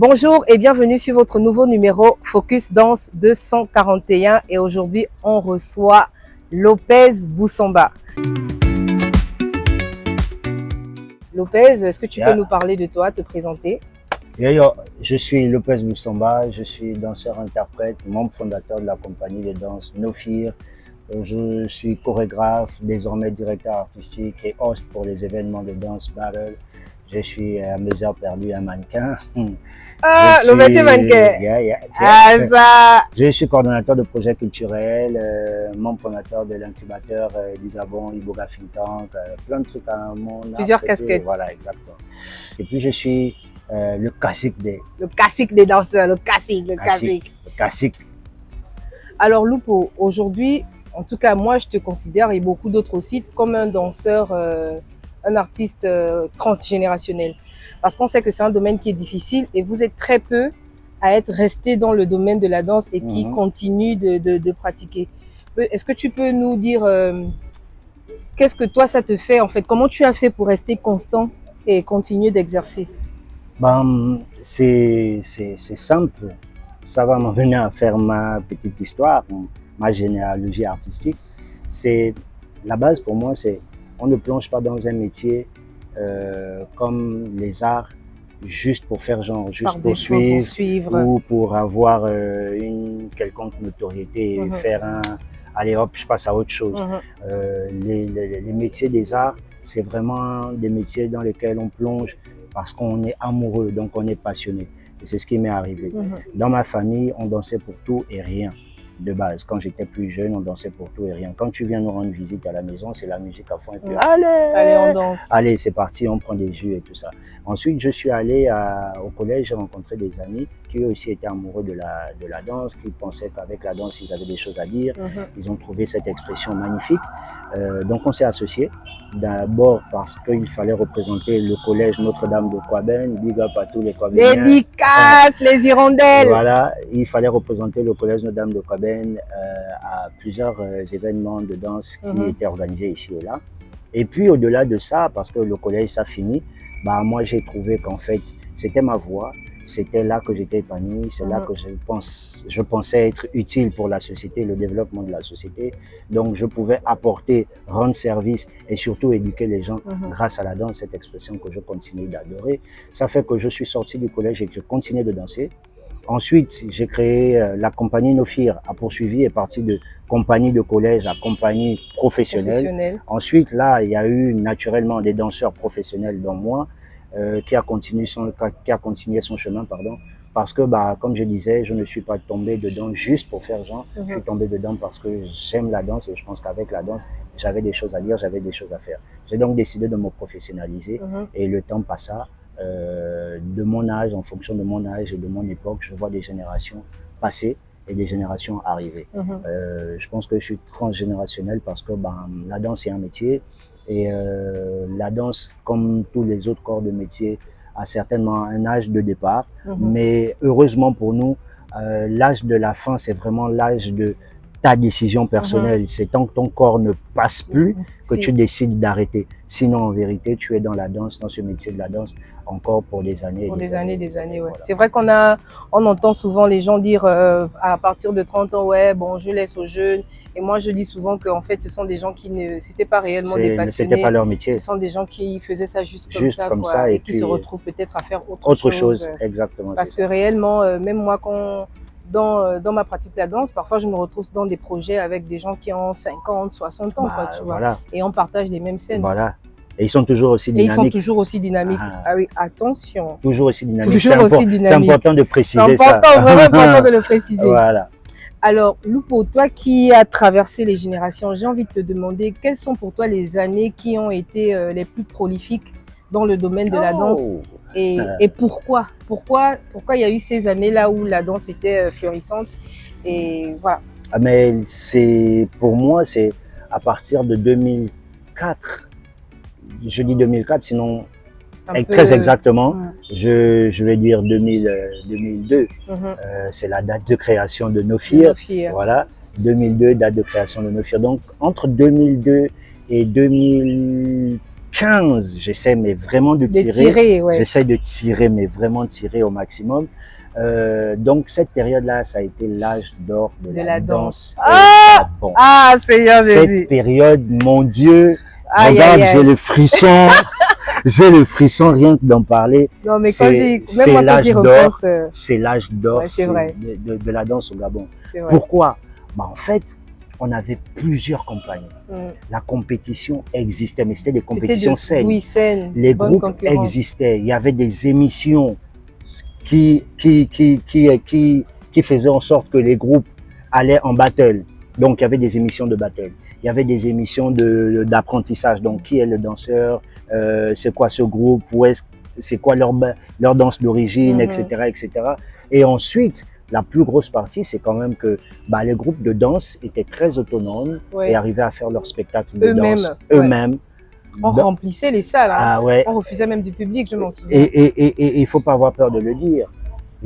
Bonjour et bienvenue sur votre nouveau numéro Focus Danse 241 et aujourd'hui on reçoit Lopez Boussamba. Lopez, est-ce que tu peux nous parler de toi, te présenter? Je suis Lopez Boussamba, je suis danseur-interprète, membre fondateur de la compagnie de danse No Fear. Je suis chorégraphe, désormais directeur artistique et host pour les événements de danse battle. Je suis à mes heures perdues un mannequin. Ah, le métier mannequin. Ah, ça. Je suis coordonnateur de projets culturels, membre fondateur de l'incubateur du Gabon, Iboga Think Tank, plein de trucs à mon art. Plusieurs casquettes. Voilà, exactement. Et puis je suis le cacique des... Le cacique des danseurs, le cacique. Alors Lupo, aujourd'hui, en tout cas moi je te considère et beaucoup d'autres aussi comme un danseur, un artiste transgénérationnel. Parce qu'on sait que c'est un domaine qui est difficile et vous êtes très peu à être resté dans le domaine de la danse et qui continue de pratiquer. Est-ce que tu peux nous dire qu'est-ce que toi ça te fait en fait? Comment tu as fait pour rester constant et continuer d'exercer? C'est simple. Ça va m'amener à faire ma petite histoire, ma généalogie artistique. C'est la base pour moi, c'est on ne plonge pas dans un métier comme les arts juste pour faire genre, juste pour suivre ou pour avoir une quelconque notoriété et faire un allez hop, je passe à autre chose. Les métiers des arts, c'est vraiment des métiers dans lesquels on plonge parce qu'on est amoureux, donc on est passionné. Et c'est ce qui m'est arrivé. Dans ma famille, on dansait pour tout et rien. De base, quand j'étais plus jeune, on dansait pour tout et rien. Quand tu viens nous rendre visite à la maison, c'est la musique à fond et puis allez, on danse. Allez, c'est parti, on prend des jus et tout ça. Ensuite, je suis allé au collège, j'ai rencontré des amis qui eux aussi étaient amoureux de la danse, qui pensaient qu'avec la danse, ils avaient des choses à dire. Ils ont trouvé cette expression magnifique. Donc, on s'est associés. D'abord parce qu'il fallait représenter le collège Notre-Dame de Kouaben. Big up à tous les Kouabeniens. Dédicace, les hirondelles. Voilà, il fallait représenter le collège Notre-Dame de Kouaben à plusieurs événements de danse qui étaient organisés ici et là. Et puis au-delà de ça, parce que le collège ça finit, moi j'ai trouvé qu'en fait c'était ma voie, c'était là que j'étais épanoui, c'est là que je pensais être utile pour la société, le développement de la société. Donc je pouvais apporter, rendre service et surtout éduquer les gens grâce à la danse, cette expression que je continue d'adorer. Ça fait que je suis sorti du collège et que je continuais de danser. Ensuite, j'ai créé la compagnie No Fear, a poursuivi et parti de compagnie de collège à compagnie professionnelle. Ensuite, là, il y a eu naturellement des danseurs professionnels dont moi, qui a continué son chemin, pardon, parce que, comme je disais, je ne suis pas tombé dedans juste pour faire genre, je suis tombé dedans parce que j'aime la danse et je pense qu'avec la danse, j'avais des choses à dire, j'avais des choses à faire. J'ai donc décidé de me professionnaliser et le temps passa. De mon âge, en fonction de mon âge et de mon époque, je vois des générations passer et des générations arriver. Je pense que je suis transgénérationnel parce que la danse est un métier et la danse, comme tous les autres corps de métier, a certainement un âge de départ. Mais heureusement pour nous, l'âge de la fin, c'est vraiment l'âge de ta décision personnelle. C'est tant que ton corps ne passe plus que tu décides d'arrêter. Sinon, en vérité, tu es dans la danse, dans ce métier de la danse, encore pour des années. Pour des années, ouais. Voilà. C'est vrai on entend souvent les gens dire à partir de 30 ans, ouais, bon, je laisse aux jeunes. Et moi, je dis souvent qu'en fait, ce sont des gens qui c'était pas réellement des passionnés. C'était pas leur métier. Ce sont des gens qui faisaient ça juste comme ça, et qui se retrouvent peut-être à faire autre chose. Exactement. Parce que réellement, même moi, dans ma pratique de la danse, parfois je me retrouve dans des projets avec des gens qui ont 50, 60 ans, tu vois. Voilà. Et on partage les mêmes scènes. Voilà. Et ils sont toujours aussi dynamiques. Ah oui, attention. Toujours aussi dynamiques. C'est important de préciser ça. C'est vraiment important de le préciser. Voilà. Alors, Lupo, toi qui as traversé les générations, j'ai envie de te demander quelles sont pour toi les années qui ont été les plus prolifiques dans le domaine de la danse et pourquoi il y a eu ces années-là où la danse était florissante et voilà. Mais pour moi, c'est à partir de 2004. Je dis 2004, sinon très exactement, je vais dire 2002. C'est la date de création de No Fear. Voilà, 2002, date de création de No Fear. Donc, entre 2002 et 2004, 15, j'essaie mais vraiment de tirer. J'essaie de tirer, mais vraiment tirer au maximum. Donc cette période-là, ça a été l'âge d'or de la danse. Seigneur Jésus. Cette période, mon Dieu, regarde, j'ai le frisson. J'ai le frisson rien que d'en parler. Non, mais même moi, quand j'y repense, c'est l'âge d'or de la danse au Gabon. Vrai. Pourquoi? En fait, on avait plusieurs compagnies. La compétition existait, mais c'était des compétitions saines. Oui, saines. Les groupes existaient. Il y avait des émissions qui faisaient en sorte que les groupes allaient en battle. Donc, il y avait des émissions de battle. Il y avait des émissions d'apprentissage. Donc, qui est le danseur? C'est quoi ce groupe? C'est quoi leur danse d'origine, etc., etc. Et ensuite, la plus grosse partie, c'est quand même que les groupes de danse étaient très autonomes et arrivaient à faire leur spectacle de danse eux-mêmes. On remplissait les salles. On refusait même du public, je m'en souviens. Et il ne faut pas avoir peur de le dire.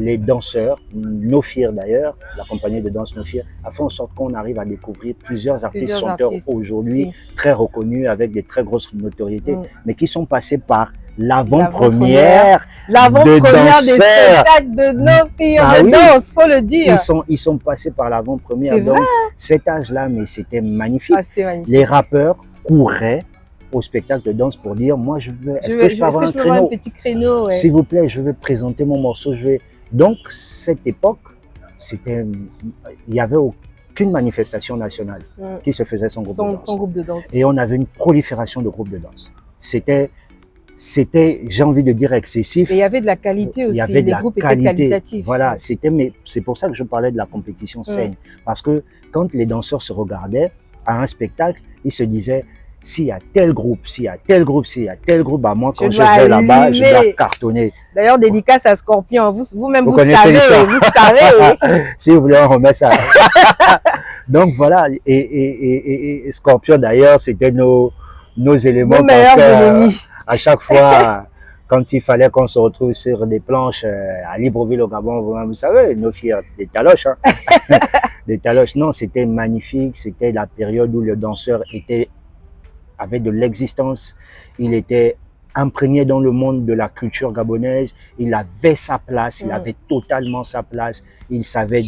Les danseurs, Nofir d'ailleurs, la compagnie de danse Nofir, a fait en sorte qu'on arrive à découvrir plusieurs artistes chanteurs aujourd'hui très reconnus avec des très grosses notoriétés, mais qui sont passés par l'avant-première des spectacles de Nofir de danse, faut le dire. Ils sont passés par l'avant-première. Donc cet âge-là, mais c'était magnifique. Les rappeurs couraient au spectacle de danse pour dire moi je veux, est-ce que je peux avoir un petit créneau, s'il vous plaît, je veux présenter mon morceau, Donc cette époque, il y avait aucune manifestation nationale qui se faisait sans groupe de danse. Et on avait une prolifération de groupes de danse. C'était, j'ai envie de dire, excessif. Et il y avait de la qualité aussi. Les groupes étaient qualitatifs. Voilà, mais c'est pour ça que je parlais de la compétition saine. Parce que quand les danseurs se regardaient à un spectacle, ils se disaient s'il y a tel groupe, moi quand je vais là-bas, je dois cartonner. D'ailleurs, dédicace à Scorpion, vous-même vous savez. Si vous voulez, on remet ça. Donc voilà, et Scorpion d'ailleurs, c'était nos éléments. Nos meilleurs ennemis. À chaque fois, quand il fallait qu'on se retrouve sur des planches à Libreville au Gabon, vous savez, nos filles, des taloches. Des taloches, non, c'était magnifique, c'était la période où le danseur avait de l'existence, il était imprégné dans le monde de la culture gabonaise, il avait sa place, il avait totalement sa place, il savait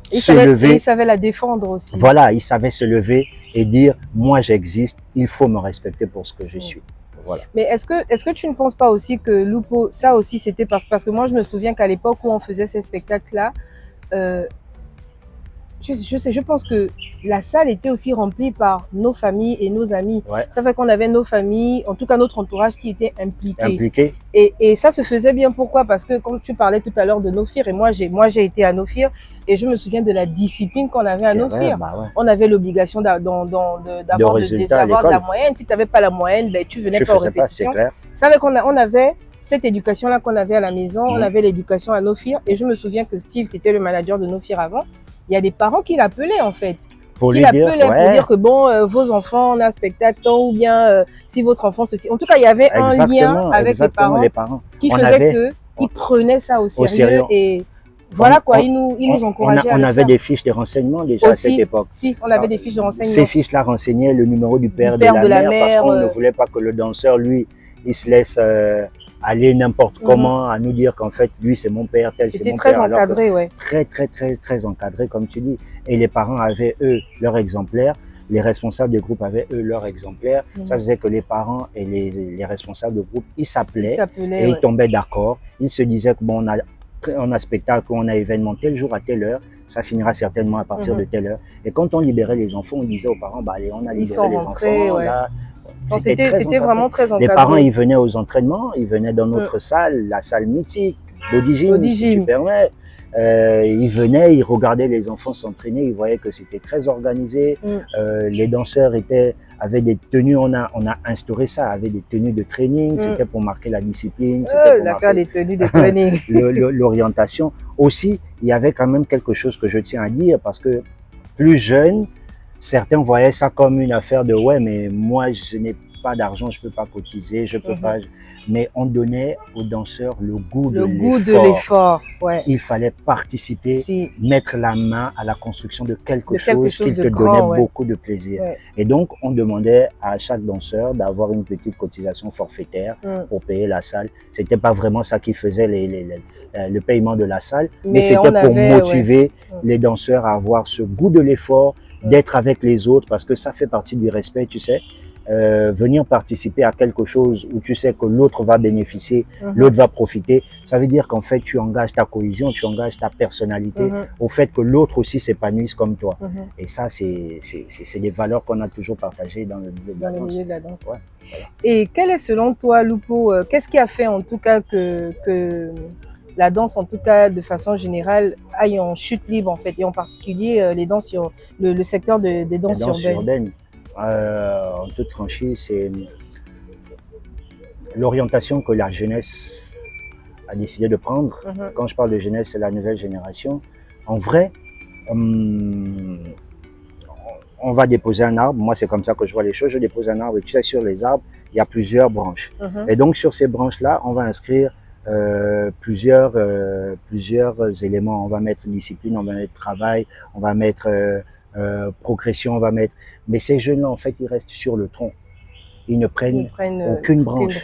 se lever. Il savait la défendre aussi. Voilà, il savait se lever et dire, moi j'existe, il faut me respecter pour ce que je suis. Voilà. Mais est-ce que tu ne penses pas aussi que Lupo, ça aussi c'était parce que moi je me souviens qu'à l'époque où on faisait ces spectacles-là, je pense que la salle était aussi remplie par nos familles et nos amis. Ça fait qu'on avait nos familles, en tout cas notre entourage qui était impliqué. Et ça se faisait bien. Pourquoi? Parce que comme tu parlais tout à l'heure de Nofir, et moi j'ai été à Nofir, et je me souviens de la discipline qu'on avait à Nofir. On avait l'obligation d'avoir de la moyenne. Si tu n'avais pas la moyenne, tu venais pas aux répétitions. Ça fait qu'on avait cette éducation-là qu'on avait à la maison, on avait l'éducation à Nofir. Et je me souviens que Steve, qui était le manager de Nofir avant, il y a des parents qui l'appelaient en fait. Pour dire que bon, vos enfants, on a un spectacle, ou bien si votre enfant ceci. En tout cas, il y avait un lien avec les parents qui faisait qu'ils prenaient ça au sérieux. Et voilà quoi, ils nous encourageaient on avait des fiches de renseignement déjà à cette époque. Si, on avait des fiches de renseignement. Ces fiches-là renseignaient le numéro du père, de la mère, parce qu'on ne voulait pas que le danseur, lui, il se laisse aller n'importe comment à nous dire qu'en fait, lui, c'est mon père, tel, c'est mon père. C'était très encadré, Très encadré, comme tu dis. Et les parents avaient, eux, leur exemplaire. Les responsables de groupe avaient, eux, leur exemplaire. Ça faisait que les parents et les responsables de groupe, ils s'appelaient et ils tombaient d'accord. Ils se disaient que bon, on a spectacle, on a événement tel jour à telle heure. Ça finira certainement à partir de telle heure. Et quand on libérait les enfants, on disait aux parents, allez, on a libéré les enfants. Là, c'était vraiment très encadré. Les parents, ils venaient aux entraînements, ils venaient dans notre salle, la salle mythique, Body Gym, si tu permets. Ils venaient, ils regardaient les enfants s'entraîner, ils voyaient que c'était très organisé. Les danseurs avaient des tenues, on a instauré ça, avaient des tenues de training, c'était pour marquer la discipline. L'affaire des tenues de training. L'orientation. Aussi, il y avait quand même quelque chose que je tiens à dire, parce que plus jeune, certains voyaient ça comme une affaire de ouais, mais moi je n'ai pas d'argent, je peux pas cotiser, je peux pas. Mais on donnait aux danseurs le goût de l'effort. Ouais. Il fallait participer, mettre la main à la construction de quelque chose qui te grand, donnait beaucoup de plaisir. Ouais. Et donc, on demandait à chaque danseur d'avoir une petite cotisation forfaitaire pour payer la salle. C'était pas vraiment ça qui faisait le paiement de la salle, mais c'était pour motiver les danseurs à avoir ce goût de l'effort, d'être avec les autres, parce que ça fait partie du respect, tu sais. Venir participer à quelque chose où tu sais que l'autre va bénéficier, l'autre va profiter, ça veut dire qu'en fait tu engages ta cohésion, tu engages ta personnalité au fait que l'autre aussi s'épanouisse comme toi. Et ça, c'est des valeurs qu'on a toujours partagées dans le milieu de la danse. Ouais, voilà. Et quel est selon toi, Lupo, qu'est-ce qui a fait en tout cas que la danse, en tout cas de façon générale, aille en chute libre en fait, et en particulier les danses sur le secteur des danses urbaines? En toute franchise, c'est l'orientation que la jeunesse a décidé de prendre. Quand je parle de jeunesse, c'est la nouvelle génération. En vrai, on va déposer un arbre. Moi, c'est comme ça que je vois les choses. Je dépose un arbre et tu sais, sur les arbres, il y a plusieurs branches. Et donc, sur ces branches-là, on va inscrire plusieurs éléments. On va mettre discipline, on va mettre travail, on va mettre progression, on va mettre... Mais ces jeunes-là, en fait, ils restent sur le tronc. Ils ne prennent aucune branche.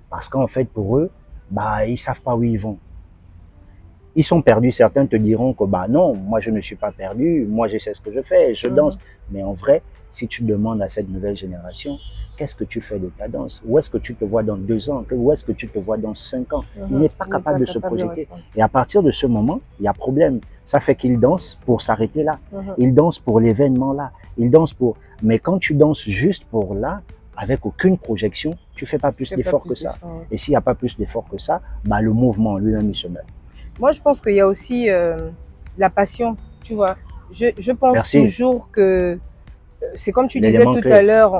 Parce qu'en fait, pour eux, bah, ils savent pas où ils vont. Ils sont perdus. Certains te diront que, bah non, moi, je ne suis pas perdu. Moi, je sais ce que je fais, je danse. Mais en vrai, si tu demandes à cette nouvelle génération, qu'est-ce que tu fais de ta danse? Où est-ce que tu te vois dans 2 ans? Où est-ce que tu te vois dans 5 ans? Il n'est pas capable de se projeter. Et à partir de ce moment, il y a problème. Ça fait qu'il danse pour s'arrêter là. Il danse pour l'événement là. Il danse pour... Mais quand tu danses juste pour là, avec aucune projection, tu fais pas plus d'efforts que ça. Et s'il n'y a pas plus d'efforts que ça, bah, le mouvement lui-même, il se meurt. Moi, je pense qu'il y a aussi la passion, tu vois. Je pense toujours que c'est comme tu disais tout à l'heure,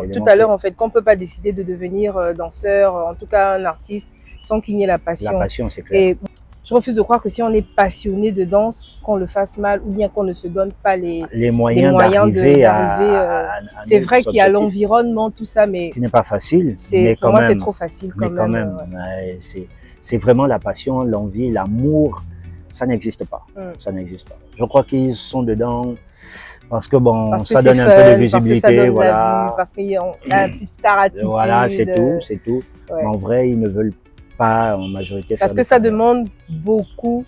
en fait, qu'on ne peut pas décider de devenir danseur, en tout cas un artiste, sans qu'il y ait la passion. La passion, c'est clair. Et je refuse de croire que si on est passionné de danse, qu'on le fasse mal ou bien qu'on ne se donne pas les moyens d'arriver c'est vrai qu'il y a l'environnement, tout ça, mais qui n'est pas facile. Mais pour moi, c'est trop facile quand même. Ouais, c'est vraiment la passion, l'envie, l'amour. Ça n'existe pas. Ça n'existe pas. Je crois qu'ils sont dedans parce que bon, ça donne un peu de visibilité, voilà. Parce qu'il y a une petite star attitude. Voilà, c'est tout. Ouais. Mais en vrai, ils ne veulent pas en majorité faire. Parce que ça demande beaucoup,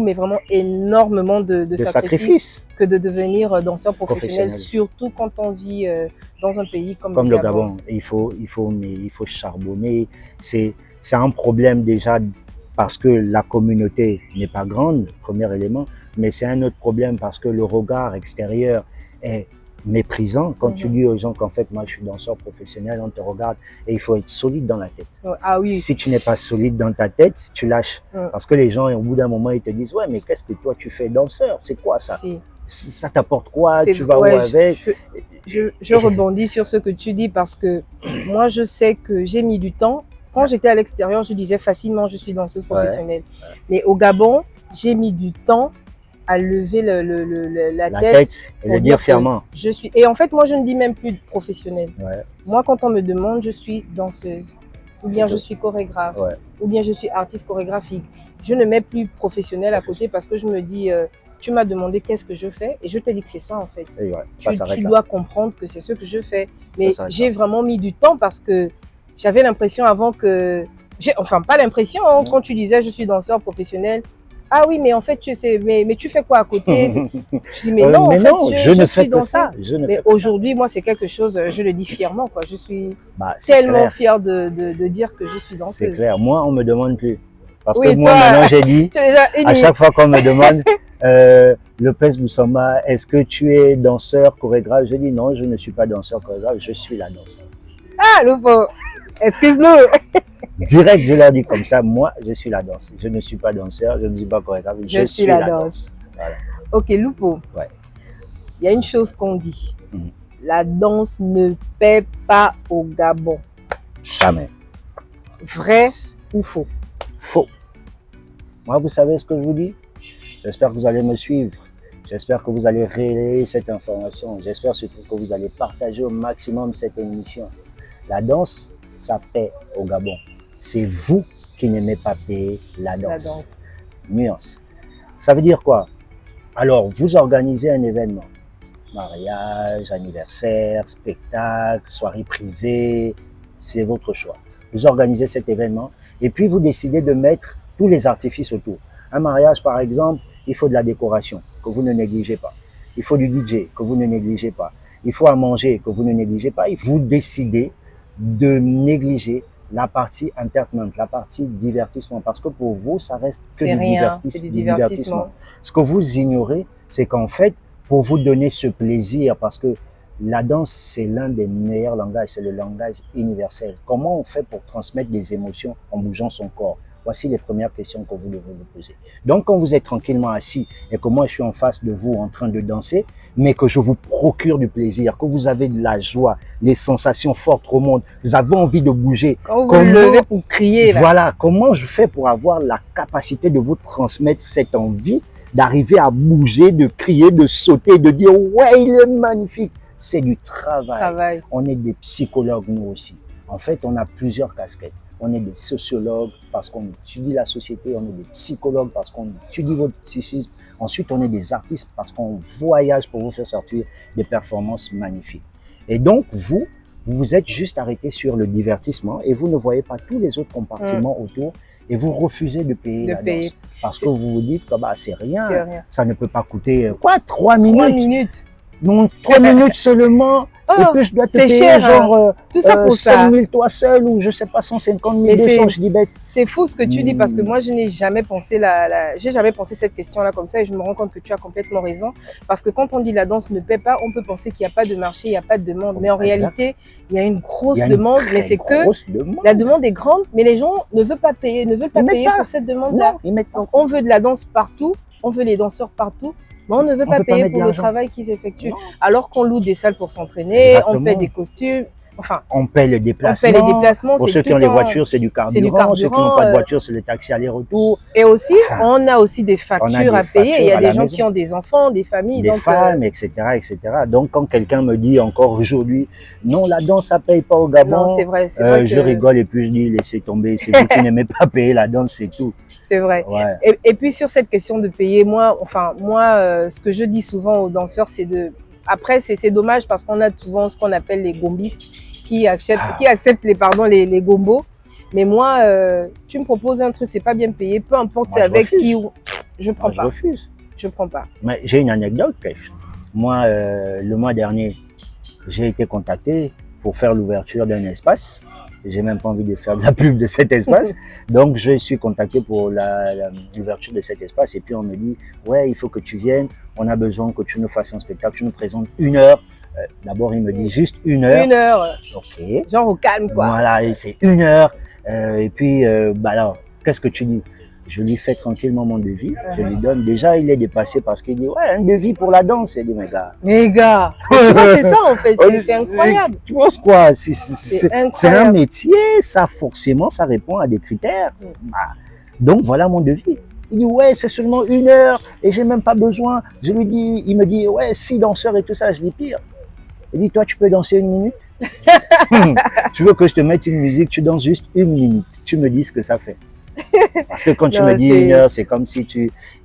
mais vraiment énormément de sacrifices que de devenir danseur professionnel, surtout quand on vit dans un pays comme le Gabon. Il faut charbonner. C'est un problème déjà parce que la communauté n'est pas grande, premier élément, mais c'est un autre problème parce que le regard extérieur est méprisant. Quand tu dis aux gens qu'en fait, moi, je suis danseur professionnel, on te regarde et il faut être solide dans la tête. Ah oui. Si tu n'es pas solide dans ta tête, tu lâches. Parce que les gens, au bout d'un moment, ils te disent, ouais, mais qu'est-ce que toi, tu fais danseur? C'est quoi ça? Ça t'apporte quoi? Tu vas où avec? Je rebondis sur ce que tu dis parce que moi, je sais que j'ai mis du temps. Quand j'étais à l'extérieur, je disais facilement, je suis danseuse professionnelle. Mais au Gabon, j'ai mis du temps à lever la tête et le dire fièrement. Je suis... Et en fait, moi, je ne dis même plus professionnelle. Moi, quand on me demande, je suis danseuse, ou bien je suis chorégraphe, ou bien je suis artiste chorégraphique. Je ne mets plus professionnel à côté parce que je me dis, tu m'as demandé qu'est-ce que je fais et je t'ai dit que c'est ça en fait. Tu dois comprendre que c'est ce que je fais. Mais j'ai vraiment mis du temps parce que j'avais l'impression avant que... Enfin, pas l'impression, hein, quand tu disais je suis danseur professionnel. Ah oui, mais en fait, tu sais, mais tu fais quoi à côté? Je dis, mais non, en fait, je ne fais que ça. Mais aujourd'hui, moi, c'est quelque chose, je le dis fièrement, quoi. Je suis tellement fière de dire que je suis danseuse. C'est clair. Moi, on me demande plus. Parce que moi, maintenant, j'ai dit, à chaque fois qu'on me demande, Lopez Boussamba, est-ce que tu es danseur, chorégraphe? Je dis non, je ne suis pas danseur, chorégraphe, je suis la danse. Ah, Lupo, excuse-nous. Direct, je leur dis comme ça, moi, je suis la danse. Je ne suis pas danseur, je ne suis pas chorégraphe, je suis la danse. Voilà. Ok, Lupo, il y a une chose qu'on dit. La danse ne paie pas au Gabon. Jamais. Vrai ou faux? Faux. Moi, vous savez ce que je vous dis? J'espère que vous allez me suivre. J'espère que vous allez relayer cette information. J'espère surtout que vous allez partager au maximum cette émission. La danse, ça paie au Gabon. C'est vous qui n'aimez pas payer la danse. La danse. Nuance. Ça veut dire quoi? Alors, vous organisez un événement. Mariage, anniversaire, spectacle, soirée privée, c'est votre choix. Vous organisez cet événement et puis vous décidez de mettre tous les artifices autour. Un mariage, par exemple, il faut de la décoration, que vous ne négligez pas. Il faut du DJ, que vous ne négligez pas. Il faut à manger, que vous ne négligez pas. Vous décidez de négliger la partie entertainment, la partie divertissement, parce que pour vous, ça reste que du divertissement. Ce que vous ignorez, c'est qu'en fait, pour vous donner ce plaisir, parce que la danse, c'est l'un des meilleurs langages, c'est le langage universel. Comment on fait pour transmettre des émotions en bougeant son corps? Voici les premières questions que vous devez vous poser. Donc, quand vous êtes tranquillement assis et que moi, je suis en face de vous en train de danser, mais que je vous procure du plaisir, que vous avez de la joie, des sensations fortes au monde, vous avez envie de bouger. Quand vous levez pour crier. Là. Voilà, comment je fais pour avoir la capacité de vous transmettre cette envie d'arriver à bouger, de crier, de sauter, de dire « ouais, il est magnifique ». C'est du travail. On est des psychologues, nous aussi. En fait, on a plusieurs casquettes. On est des sociologues parce qu'on étudie la société, on est des psychologues parce qu'on étudie votre psychisme. Ensuite, on est des artistes parce qu'on voyage pour vous faire sortir des performances magnifiques. Et donc, vous vous êtes juste arrêté sur le divertissement et vous ne voyez pas tous les autres compartiments autour et vous refusez de payer la danse. Parce que vous vous dites que bah, c'est rien, ça ne peut pas coûter quoi, 3 minutes. 3 minutes. Non, 3 minutes seulement. Oh, et puis je dois te payer cher, genre tout ça pour 5 000 toi seul ou je sais pas 150 000, 200, je dis bête. C'est fou ce que tu dis parce que moi je n'ai jamais pensé j'ai jamais pensé cette question-là comme ça et je me rends compte que tu as complètement raison parce que quand on dit la danse ne paie pas, on peut penser qu'il n'y a pas de marché, il n'y a pas de demande, mais en réalité il y a une grosse demande, mais c'est que la demande est grande, mais les gens ne veulent pas payer, pour cette demande-là. Donc on veut de la danse partout, on veut les danseurs partout. Mais on ne veut pas payer pour le travail qui s'effectue. Alors qu'on loue des salles pour s'entraîner, on paie des costumes, enfin... On paie les déplacements. Pour ceux qui ont les voitures, c'est du carburant. Ceux qui n'ont pas de voiture, c'est le taxi aller-retour. Et aussi, on a aussi des factures à payer. Il y a des gens qui ont des enfants, des familles. Des femmes, etc., etc. Donc, quand quelqu'un me dit encore aujourd'hui, non, la danse, ça ne paye pas au Gabon. Non, c'est vrai. Je rigole et puis je dis, laissez tomber. C'est vous qui n'aimez pas payer la danse, c'est tout. C'est vrai. Ouais. Et puis sur cette question de payer, moi, ce que je dis souvent aux danseurs, c'est de... Après, c'est dommage parce qu'on a souvent ce qu'on appelle les gombistes qui acceptent les gombos. Mais moi, tu me proposes un truc, c'est pas bien payé, peu importe c'est avec qui ou... Je prends pas. Je refuse. Je prends pas. Mais j'ai une anecdote, Pêche. Moi, le mois dernier, j'ai été contacté pour faire l'ouverture d'un espace. J'ai même pas envie de faire de la pub de cet espace. Donc, je suis contacté pour l'ouverture de cet espace. Et puis, on me dit, ouais, il faut que tu viennes. On a besoin que tu nous fasses un spectacle. Tu nous présentes 1 heure. D'abord, il me dit juste 1 heure. 1 heure. OK. Genre au calme, quoi. Voilà, et c'est 1 heure. Et puis, alors, qu'est-ce que tu dis? Je lui fais tranquillement mon devis. Je lui donne. Déjà, il est dépassé parce qu'il dit, ouais, un devis pour la danse. Il dit, mes gars. Tu vois, c'est ça, en fait. C'est incroyable. Tu penses quoi? C'est un métier. Ça, forcément, ça répond à des critères. Donc, voilà mon devis. Il dit, ouais, c'est seulement 1 heure et j'ai même pas besoin. Je lui dis, il me dit, ouais, 6 danseurs et tout ça. Je dis, pire. Il dit, toi, tu peux danser 1 minute? Tu veux que je te mette une musique, tu danses juste 1 minute. Tu me dis ce que ça fait. Parce que quand tu me dis 1 heure, c'est comme si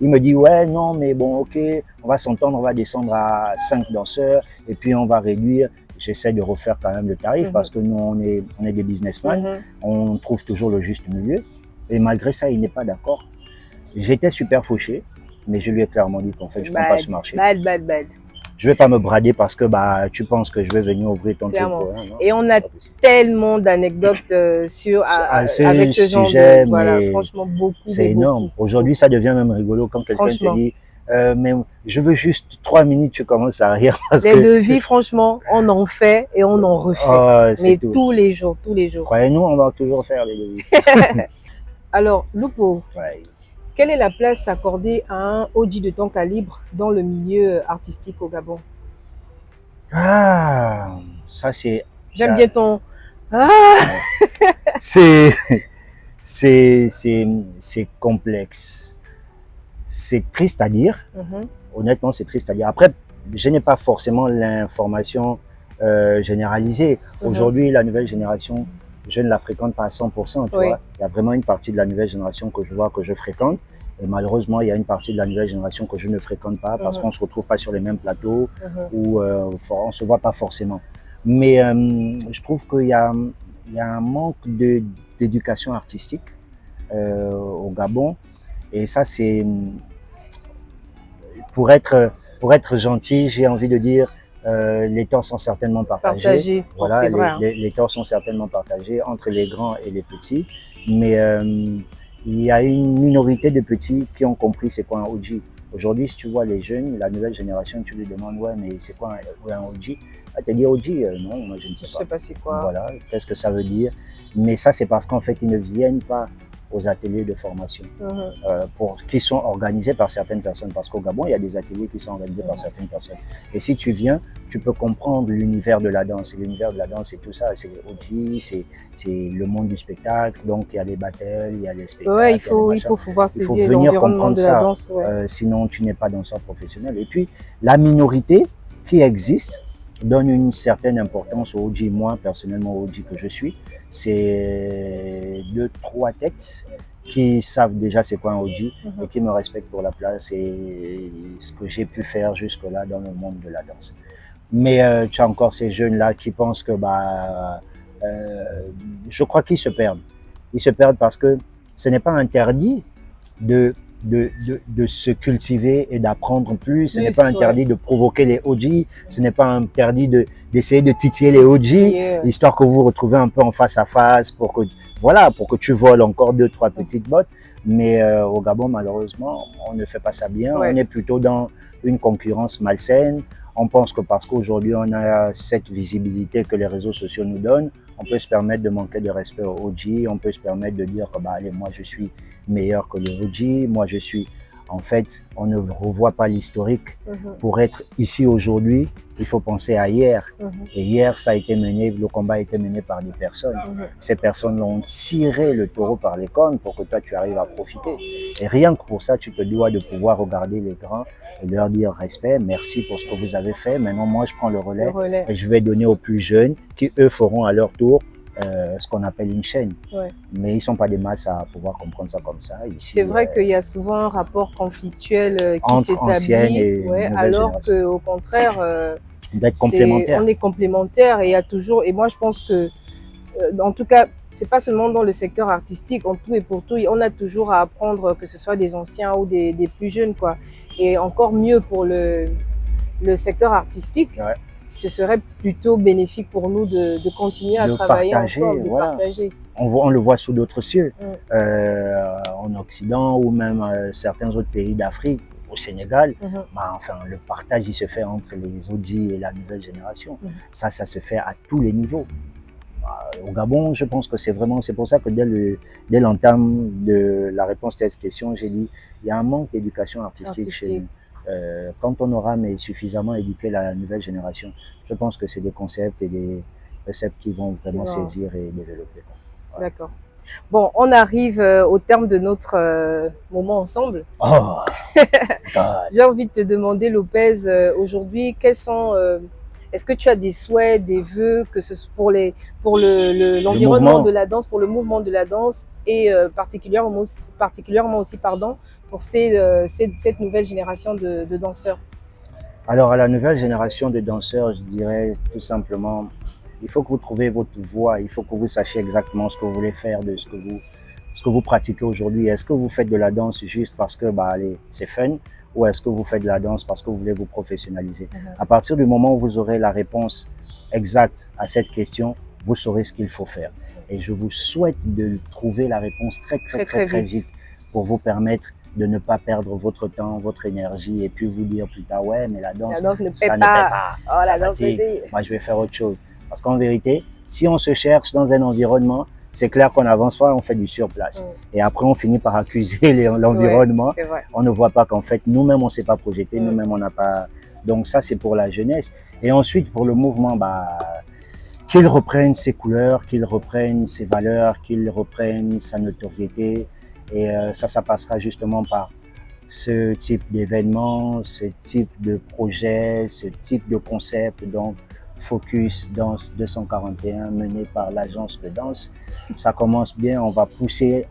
il me dit, ouais, non, mais bon, ok, on va s'entendre, on va descendre à 5 danseurs et puis on va réduire. J'essaie de refaire quand même le tarif parce que nous, on est des businessmen. On trouve toujours le juste milieu. Et malgré ça, il n'est pas d'accord. J'étais super fauché, mais je lui ai clairement dit qu'en fait, je ne prends pas ce marché. Bad. Je ne vais pas me brader parce que bah, tu penses que je vais venir ouvrir ton truc. Et on a tellement d'anecdotes avec ce genre sujet, de... Voilà, franchement, beaucoup. C'est énorme. Aujourd'hui, ça devient même rigolo quand quelqu'un te dit mais je veux juste 3 minutes, tu commences à rire. Les devis, franchement, on en fait et on en refait. Mais tous les jours. Croyez-nous, on va toujours faire les devis. Alors, Lupo, quelle est la place accordée à un OG de ton calibre dans le milieu artistique au Gabon? Ah, ça c'est... J'aime bien ton... C'est complexe. C'est triste à dire. Honnêtement, c'est triste à dire. Après, je n'ai pas forcément l'information généralisé. Aujourd'hui, la nouvelle génération, je ne la fréquente pas à 100%, tu vois. Il y a vraiment une partie de la nouvelle génération que je vois, que je fréquente. Et malheureusement, il y a une partie de la nouvelle génération que je ne fréquente pas parce qu'on ne se retrouve pas sur les mêmes plateaux ou on ne se voit pas forcément. Mais je trouve qu'il y a un manque d'éducation artistique au Gabon. Et ça, c'est pour être gentil, j'ai envie de dire, les torts sont certainement partagés. Voilà, vrai, hein. les torts sont certainement partagés entre les grands et les petits. Mais il y a une minorité de petits qui ont compris c'est quoi un OG. Aujourd'hui, si tu vois les jeunes, la nouvelle génération, tu lui demandes, ouais, mais c'est quoi un OG? Elle te dit OG, non, moi je ne sais pas. Je sais pas c'est quoi. Voilà, qu'est-ce que ça veut dire? Mais ça, c'est parce qu'en fait, ils ne viennent pas aux ateliers de formation qui sont organisés par certaines personnes. Parce qu'au Gabon, il y a des ateliers qui sont organisés par certaines personnes. Et si tu viens, tu peux comprendre l'univers de la danse. Et l'univers de la danse, c'est tout ça. C'est les OG, c'est le monde du spectacle. Donc, il y a les battles, il y a les spectacles. Ouais, il faut pouvoir saisir l'environnement de la danse. Sinon, tu n'es pas danseur professionnel. Et puis, la minorité qui existe donne une certaine importance au OG. Moi, personnellement, au OG que je suis, c'est 2-3 têtes qui savent déjà c'est quoi un OG et qui me respectent pour la place et ce que j'ai pu faire jusque-là dans le monde de la danse. Mais tu as encore ces jeunes-là qui pensent que, je crois qu'ils se perdent. Ils se perdent parce que ce n'est pas interdit de se cultiver et d'apprendre plus. Ce n'est pas interdit de provoquer les OG. Ce n'est pas interdit d'essayer de titiller les OG, histoire que vous vous retrouvez un peu en face à face pour que tu voles encore 2-3 petites bottes. Mais au Gabon, malheureusement, on ne fait pas ça bien. On est plutôt dans une concurrence malsaine. On pense que parce qu'aujourd'hui, on a cette visibilité que les réseaux sociaux nous donnent, on peut se permettre de manquer de respect aux OG, on peut se permettre de dire que allez, moi je suis meilleur que le OG, moi je suis... En fait, on ne revoit pas l'historique. Pour être ici aujourd'hui, il faut penser à hier. Et hier, ça a été mené, le combat a été mené par des personnes. Ces personnes ont tiré le taureau par les cornes pour que toi, tu arrives à profiter. Et rien que pour ça, tu te dois de pouvoir regarder les grands et leur dire respect, merci pour ce que vous avez fait. Maintenant, moi, je prends le relais et je vais donner aux plus jeunes qui, eux, feront à leur tour ce qu'on appelle une chaîne. Mais ils ne sont pas des masses à pouvoir comprendre ça comme ça. C'est vrai qu'il y a souvent un rapport conflictuel qui s'établit, alors qu'au contraire, on est complémentaires et il y a toujours, et moi je pense que, en tout cas, c'est pas seulement dans le secteur artistique, en tout et pour tout, on a toujours à apprendre, que ce soit des anciens ou des plus jeunes, quoi. Et encore mieux pour le secteur artistique. Ce serait plutôt bénéfique pour nous de continuer à travailler ensemble, de partager. On le voit sous d'autres cieux, en Occident ou même certains autres pays d'Afrique, au Sénégal. Enfin, le partage il se fait entre les OG et la nouvelle génération. Ça se fait à tous les niveaux. Au Gabon, je pense que c'est pour ça que dès l'entame de la réponse à cette question, j'ai dit il y a un manque d'éducation artistique chez nous. Quand on aura suffisamment éduqué la nouvelle génération, je pense que c'est des concepts et des préceptes qui vont vraiment saisir et développer. D'accord. Bon, on arrive au terme de notre moment ensemble. Oh, j'ai envie de te demander, Lopez, aujourd'hui, quels sont... est-ce que tu as des souhaits, des vœux, que ce soit pour l'environnement de la danse, pour le mouvement de la danse et particulièrement aussi pour cette nouvelle génération de danseurs? Alors, à la nouvelle génération de danseurs, je dirais tout simplement, il faut que vous trouviez votre voie, il faut que vous sachiez exactement ce que vous voulez faire de ce que vous pratiquez aujourd'hui. Est-ce que vous faites de la danse juste parce que allez, c'est fun? Ou est-ce que vous faites de la danse parce que vous voulez vous professionnaliser? À partir du moment où vous aurez la réponse exacte à cette question, vous saurez ce qu'il faut faire. Et je vous souhaite de trouver la réponse très vite pour vous permettre de ne pas perdre votre temps, votre énergie et puis vous dire plus tard, ouais, mais la danse ne paie pas. Oh, la danse moi, je vais faire autre chose. Parce qu'en vérité, si on se cherche dans un environnement, c'est clair qu'on n'avance pas, on fait du surplace. Et après, on finit par accuser l'environnement. On ne voit pas qu'en fait, nous-mêmes, on ne s'est pas projeté, nous-mêmes, on n'a pas... Donc ça, c'est pour la jeunesse. Et ensuite, pour le mouvement, qu'il reprenne ses couleurs, qu'il reprenne ses valeurs, qu'il reprenne sa notoriété. Et ça passera justement par ce type d'événement, ce type de projet, ce type de concept. Donc, Focus Danse 241 mené par l'agence de danse. Ça commence bien, on va pousser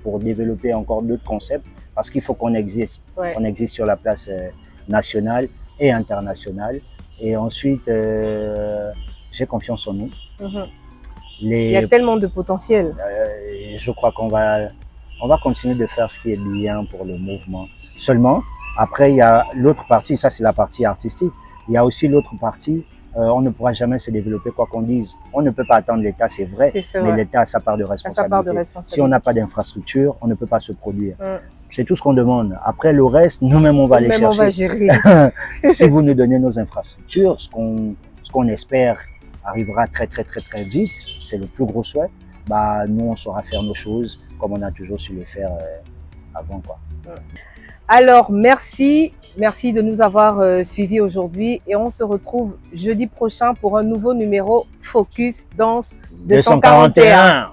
pour développer encore d'autres concepts parce qu'il faut qu'on existe. Ouais. On existe sur la place nationale et internationale. Et ensuite, j'ai confiance en nous. Il y a tellement de potentiel. Je crois qu'on va continuer de faire ce qui est bien pour le mouvement. Seulement, après, il y a l'autre partie, ça c'est la partie artistique. Il y a aussi l'autre partie, on ne pourra jamais se développer quoi qu'on dise. On ne peut pas attendre l'État, c'est vrai, mais l'État a sa part de responsabilité. Si on n'a pas d'infrastructure, on ne peut pas se produire. C'est tout ce qu'on demande. Après, le reste, nous-mêmes, on va aller chercher. On va gérer. Si vous nous donnez nos infrastructures, ce qu'on espère arrivera très vite, c'est le plus gros souhait, bah, nous, on saura faire nos choses comme on a toujours su les faire avant, quoi. Alors, merci de nous avoir suivis aujourd'hui et on se retrouve jeudi prochain pour un nouveau numéro Focus Danse 241.